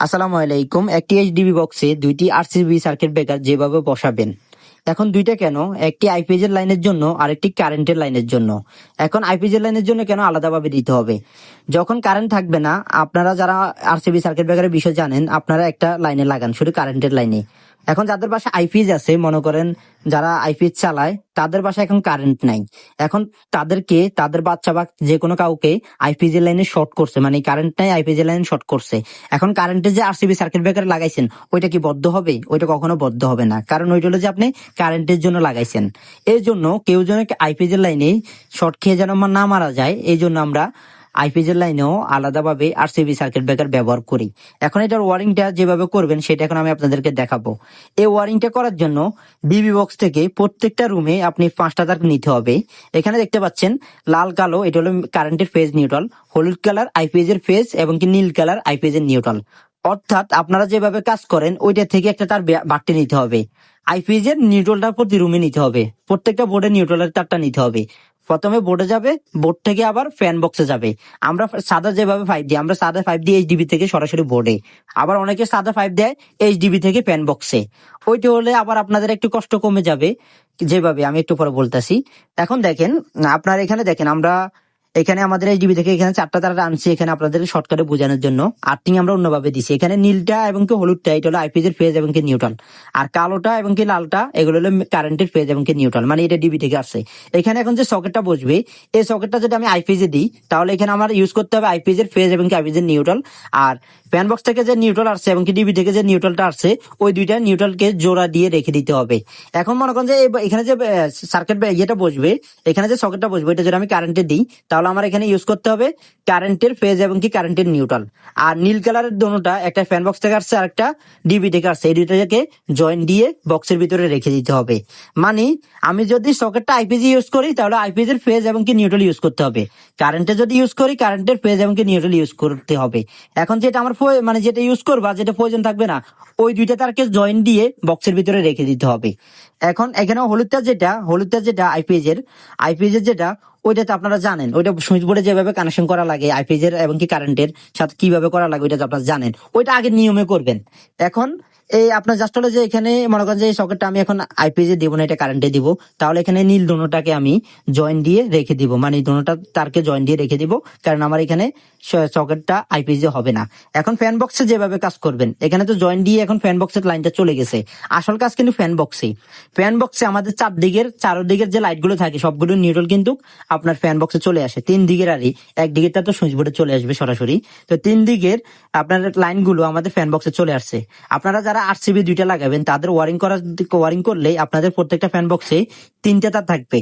আসসালামু আলাইকুম। একটি এইচডিবি বক্সে দুইটি আরসিবি সার্কিট ব্রেকার যেভাবে বসাবেন, এখন দুইটা কেন, একটি আইপিএস এর লাইনের জন্য আর একটি কারেন্টের লাইনের জন্য। এখন আইপিএস এর লাইনের জন্য কেন আলাদাভাবে দিতে হবে? যখন কারেন্ট থাকবে না, আপনারা যারা আরসিবি সার্কিট ব্রেকারের বিষয় জানেন, আপনারা একটা লাইনে লাগান, শুধু কারেন্টের লাইনে। এখন যাদের বাসায় আইপিএস আছে, মনে করেন যারা আইপিএস চালায় তাদের বাসায় এখন কারেন্ট নাই, এখন তাদেরকে তাদের বাচ্চা বা যে কোনো কাউকে আইপিএস এর লাইনে শর্ট করছে, মানে কারেন্ট নাই, আইপিএস এর লাইনে শর্ট করছে। এখন কারেন্টের যে আরসিবি সার্কিট ব্রেকার লাগাইছেন, ওইটা কি বদ্ধ হবে? ওইটা কখনো বদ্ধ হবে না, কারণ ওইটা হলো যে আপনি কারেন্টের জন্য লাগাইছেন। এই জন্য কেউ যেন আইপিএস এর লাইনে শর্ট খেয়ে যেন না মারা যায়, এই জন্য আমরা আইপিএস এর লাইনেও আলাদাভাবে আরসিবি সার্কিট ব্রেকার ব্যবহার করি। এখন এটার ওয়ারিংটা যেভাবে করবেন সেটা এখন আমি আপনাদেরকে দেখাবো। এই ওয়ারিংটা করার জন্য ডিবি বক্স থেকে প্রত্যেকটা রুমে আপনি 5টা তার নিতে হবে। এখানে দেখতে পাচ্ছেন লাল কালো, এটা হলো কারেন্টের ফেজ নিউট্রাল, হলুদ কালার আইপিএস এর ফেজ এবং কি নীল কালার আইপিএস এর নিউট্রাল। অর্থাৎ আপনারা যেভাবে কাজ করেন ওইটা থেকে একটা তার বাড়তি নিতে হবে। আইপিএস এর নিউট্রালটা প্রতি রুমে নিতে হবে, প্রত্যেকটা বোর্ডে নিউট্রালের তারটা নিতে হবে। প্রথমে বোর্ডে যাবে, বোর্ড থেকে আবার ফ্যান বক্সে যাবে। আমরা সাদা যেভাবে 5 দিই, আমরা সাদা 5 দিই এইচডিবি থেকে সরাসরি বোর্ডে, আবার অনেকে সাদা 5 দেয় এইচডিবি থেকে ফ্যান বক্সে। ওইটা হলে আবার আপনাদের একটু কষ্ট কমে যাবে, যেভাবে আমি একটু পরে বলতেছি। এখন দেখেন, আপনার এখানে দেখেন, আমরা এখানে আমাদের এইচডিবি থেকে এখানে 4টা তার আনছি, এখানে আপনাদের শর্টকাটে বোঝানোর জন্য। আর্থিং আমরা অন্যভাবে দিছি, এখানে নীলটা এবং কি হলুদটা এটা হলো আইপিএস এর ফেজ এবং কি নিউট্রাল, আর কালোটা এবং কি লালটা এগুলো হলো কারেন্টের ফেজ এবং কি নিউট্রাল, মানে এটা ডিবি থেকে আসছে। এখানে এখন যে সকেটটা বসবে, এই সকেটটা যদি আমি আইপিএস এ দিই, তাহলে এখানে আমার ইউজ করতে হবে আইপিএস এর ফেজ এবং কি আইপিএস এর নিউট্রাল। আর ফ্যান বক্স থেকে যে নিউট্রাল আসছে এবং কি ডিবি থেকে যে নিউট্রালটা আসছে, ওই দুইটা নিউট্রালকে জোড়া দিয়ে রেখে দিতে হবে। এখন মনে করেন যে এখানে যে সার্কিট ইয়েটা বসবে, এখানে যে সকেটটা বসবে, এটা যদি আমি কারেন্টে দিই, তাহলে আমার এখানে ইউজ করতে হবে কারেন্টের ফেজ এবং কি কারেন্টের নিউট্রাল। আর নীল কালারের দোনোটা, একটা ফ্যান বক্স থেকে আসছে আর একটা ডিবি থেকে আসছে, এই দুইটাকে জয়েন দিয়ে বক্সের ভিতরে রেখে দিতে হবে। মানে আমি যদি সকেটটা আইপিএস ইউজ করি, তাহলে আইপিএস এর ফেজ এবং কি নিউট্রাল ইউজ করতে হবে। কারেন্টে যদি ইউজ করি, কারেন্টের ফেজ এবং কি নিউট্রাল ইউজ করতে হবে। এখন যেটা আমার মানে যেটা ইউজ করবা, যেটা প্রয়োজন থাকবে না, ওই দুইটা তারকে জয়েন দিয়ে বক্সের ভিতরে রেখে দিতে হবে। এখন এখানে হলুদটা যেটা আইপিএস এর যেটা, ওইটা তো আপনারা জানেন, ওইটা সুইচ বোর্ডে যেভাবে কানেকশন করা লাগে আইপিএস এর এবং কি কারেন্টের সাথে কিভাবে করা লাগে, ওইটা তো আপনারা জানেন, ওইটা আগের নিয়মে করবেন। এখন এই আপনার জাস্ট হলো যে এখানে মনে করেন যে এই সকেটটা আমি এখন আইপিএস এ দিব না, এটা কারেন্টে দিব, তাহলে এখানে নীল দোনোটাকে আমি জয়েন দিয়ে রেখে দিব, মানে দোনোটা তারকে জয়েন দিয়ে রেখে দিব, কারণ আমার এখানে সকেটটা আইপিএস এ হবে না। এখন ফ্যান বক্সে যেভাবে কাজ করবেন, এখানে তো জয়েন দিয়ে এখন ফ্যান বক্সের লাইনটা চলে গেছে। আসল কাজ কিন্তু ফ্যান বক্সে আমাদের চারদিকের যে লাইট গুলো থাকে সবগুলো নিউট্রাল কিন্তু আপনার ফ্যান বক্সে চলে আসে। 3 দিকের, আর এক দিকেরটা তো সুইচ বোর্ডে চলে আসবে সরাসরি। তো 3 দিকের আপনার লাইন গুলো আমাদের ফ্যান বক্সে চলে আসছে। আপনারা যারা আরসিবি দুইটা লাগাবেন, তাদের ওয়ারিং করলে আপনাদের প্রত্যেকটা ফ্যান বক্সে 3টে তার থাকবে।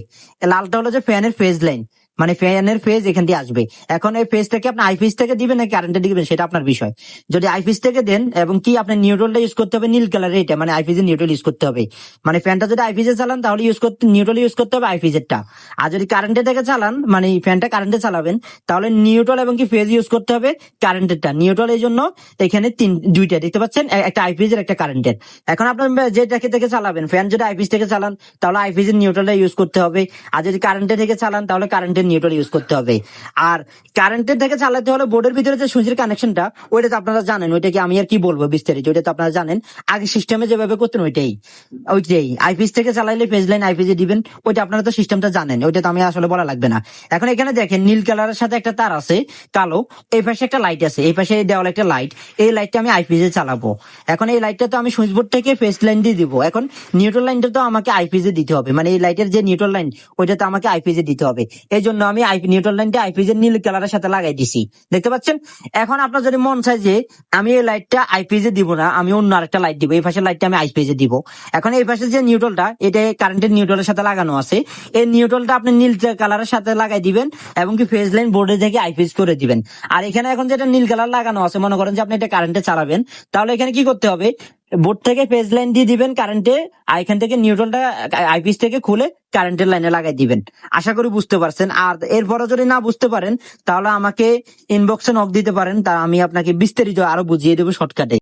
লালটা হলো যে ফ্যানের ফেজ লাইন, মানে ফ্যানের ফেজ এখান দিয়ে আসবে। এখন এই ফেজটাকে আপনি আইপিএস থেকে দিবেন নাকি কারেন্টে দিবেন, সেটা আপনার বিষয়। যদি আইপিএস থেকে দেন, এবং কি আপনি নিউট্রালটা ইউজ করতে হবে নীল কালার, এটা মানে আইপিএস এর নিউট্রাল ইউজ করতে হবে। মানে ফ্যানটা যদি আইপিএস এ চালান, তাহলে নিউট্রাল ইউজ করতে হবে আইপিএস এরটা। আর যদি কারেন্টে থেকে চালান, মানে ফ্যানটা কারেন্টে চালাবেন, তাহলে নিউট্রাল এবং কি ফেজ ইউজ করতে হবে কারেন্টেরটা। নিউট্রাল এই জন্য এখানে দুইটা দেখতে পাচ্ছেন, একটা আইপিএস এর একটা কারেন্টের। এখন আপনার যেটাকে থেকে চালাবেন, ফ্যান যদি আইপিএস থেকে চালান, তাহলে আইপিএস এর নিউট্রালটা ইউজ করতে হবে। আর যদি কারেন্টে থেকে চালান, তাহলে কারেন্টের নিউট্রাল ইউজ করতে হবে। আর কারেন্টের থেকে চালাতে হলে বোর্ডের ভিতরে যে সুইচের কানেকশনটা, ওইটা তো আপনারা জানেন, ওইটাকে আমি আর কি বলবো বিস্তারিত, ওইটা তো আপনারা জানেন। আগে সিস্টেমে যেভাবে করতেন ওইটাই আইপিএস থেকে চালাইলে ফেজ লাইন আইপিএস এ দিবেন, ওইটা আপনারা তো সিস্টেমটা জানেন, ওইটা তো আমি আসলে বলা লাগবে না। এখন এখানে দেখেন নীল কালারের সাথে একটা তার আছে কালো, এই পাশে একটা লাইট আছে, এই পাশে দেওয়াল একটা লাইট, এই লাইটটা আমি আইপিএস এ চালাবো। এখন এই লাইটটা তো আমি সুইচ বোর্ড থেকে ফেজ লাইন দিয়ে দিব। এখন নিউট্রাল লাইনটা তো আমাকে আইপিএস এ দিতে হবে, মানে এই লাইটের যে নিউট্রাল লাইন, ওইটা তো আমাকে আইপিএস এ দিতে হবে। এই জন্য আমি নিউট্রাল লাইনটা আইপিএস এর নীল কালারের সাথে লাগাই দিছি, দেখতে পাচ্ছেন। এখন আপনার যদি মন চায় যে আমি এই লাইটটা আইপিএস এ দিব না, আমি অন্য আরেকটা লাইট দিব, এই পাশের লাইটটা আমি আইপিএস এ দিব। এখন এই পাশে যে নিউট্রালটা, এটা কারেন্টের নিউট্রালের সাথে লাগানো আছে, এই নিউট্রালটা আপনি নীল কালারের সাথে লাগাই দিবেন এবং কি ফেজ লাইন বোর্ডে থেকে আইপিএস করে দিবেন। আর এখানে এখন যেটা নীল কালার লাগানো আছে, মনে করেন যে আপনি এটা কারেন্টে চালাবেন, তাহলে এখানে কি করতে হবে, বোর্ড থেকে ফেজ লাইন দিয়ে দিবেন কারেন্টে, আর এখান থেকে নিউট্রালটা আইপিএস থেকে খুলে কারেন্টের লাইনে লাগাই দিবেন। আশা করি বুঝতে পারছেন। আর এরপরে যদি না বুঝতে পারেন, তাহলে আমাকে ইনবক্সে নক দিতে পারেন, তা আমি আপনাকে বিস্তারিত আরো বুঝিয়ে দেবো শর্টকাটে।